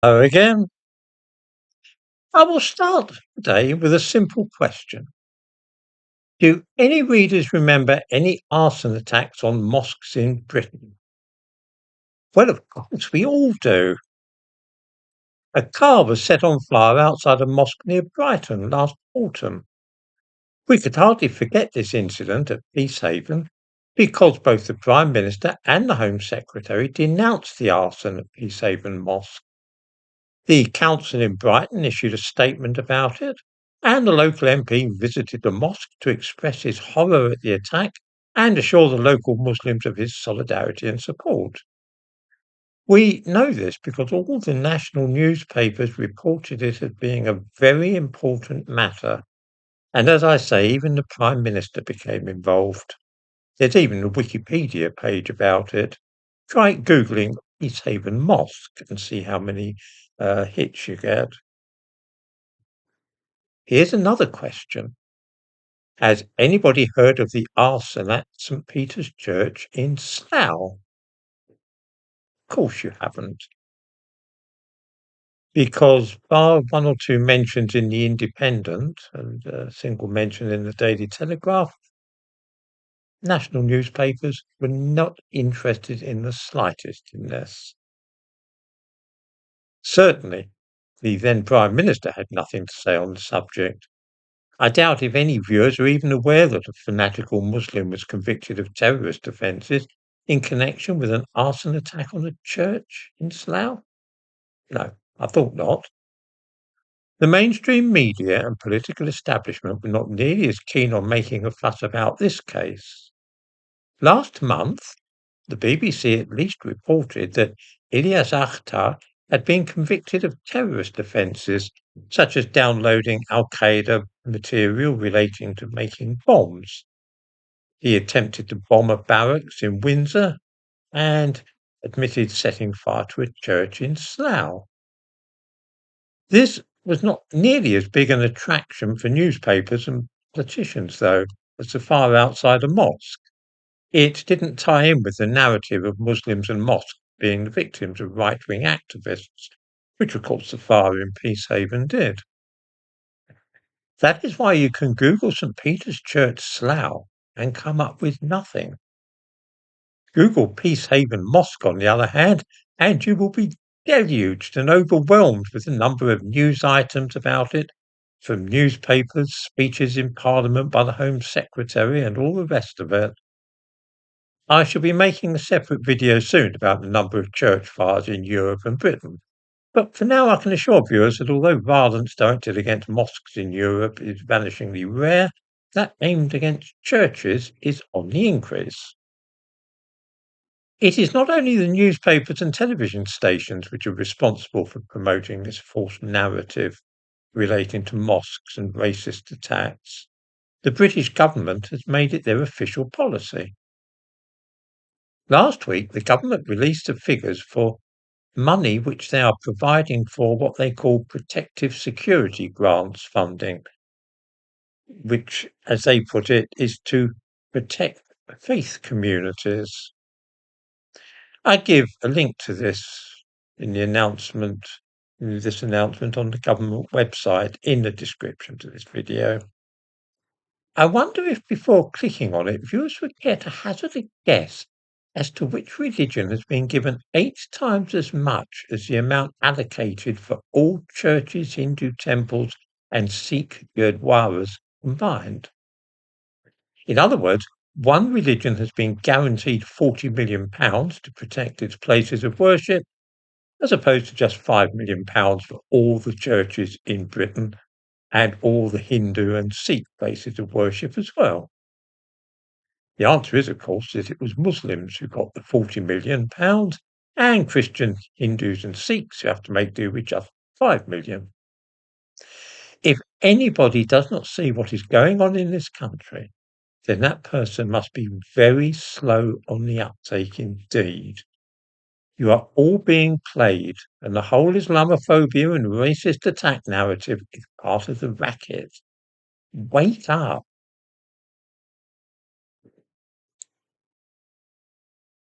Again, I will start today with a simple question. Do any readers remember any arson attacks on mosques in Britain? Well, of course, we all do. A car was set on fire outside a mosque near Brighton last autumn. We could hardly forget this incident at Peacehaven because both the Prime Minister and the Home Secretary denounced the arson at Peacehaven Mosque. The council in Brighton issued a statement about it, and the local MP visited the mosque to express his horror at the attack and assure the local Muslims of his solidarity and support. We know this because all the national newspapers reported it as being a very important matter. And as I say, even the Prime Minister became involved. There's even a Wikipedia page about it. Try Googling Peacehaven Mosque and see how many hits you get. Here's another question. Has anybody heard of the arson at St. Peter's Church in Slough? Of course you haven't, because bar one or two mentions in the Independent and a single mention in the Daily Telegraph, national newspapers were not interested in the slightest in this. Certainly, the then Prime Minister had nothing to say on the subject. I doubt if any viewers are even aware that a fanatical Muslim was convicted of terrorist offences in connection with an arson attack on a church in Slough. No, I thought not. The mainstream media and political establishment were not nearly as keen on making a fuss about this case. Last month, the BBC at least reported that Ilyas Akhtar had been convicted of terrorist offences, such as downloading Al-Qaeda material relating to making bombs. He attempted to bomb a barracks in Windsor and admitted setting fire to a church in Slough. This was not nearly as big an attraction for newspapers and politicians, though, as the fire outside a mosque. It didn't tie in with the narrative of Muslims and mosques being the victims of right-wing activists, which of course the fire in Peacehaven did. That is why you can Google St. Peter's Church Slough and come up with nothing. Google Peacehaven Mosque, on the other hand, and you will be deluged and overwhelmed with the number of news items about it, from newspapers, speeches in Parliament by the Home Secretary, and all the rest of it. I shall be making a separate video soon about the number of church fires in Europe and Britain. But for now, I can assure viewers that although violence directed against mosques in Europe is vanishingly rare, that aimed against churches is on the increase. It is not only the newspapers and television stations which are responsible for promoting this false narrative relating to mosques and racist attacks. The British government has made it their official policy. Last week, the government released the figures for money which they are providing for what they call protective security grants funding, which, as they put it, is to protect faith communities. I give a link to this in the announcement, this announcement on the government website in the description to this video. I wonder if before clicking on it, viewers would care to hazard a guess as to which religion has been given 8 times as much as the amount allocated for all churches, Hindu temples, and Sikh gurdwaras combined. In other words, one religion has been guaranteed £40 million to protect its places of worship, as opposed to just £5 million for all the churches in Britain and all the Hindu and Sikh places of worship as well. The answer is, of course, that it was Muslims who got the £40 million and Christian Hindus and Sikhs who have to make do with just £5 million. If anybody does not see what is going on in this country, then that person must be very slow on the uptake indeed. You are all being played, and the whole Islamophobia and racist attack narrative is part of the racket. Wake up.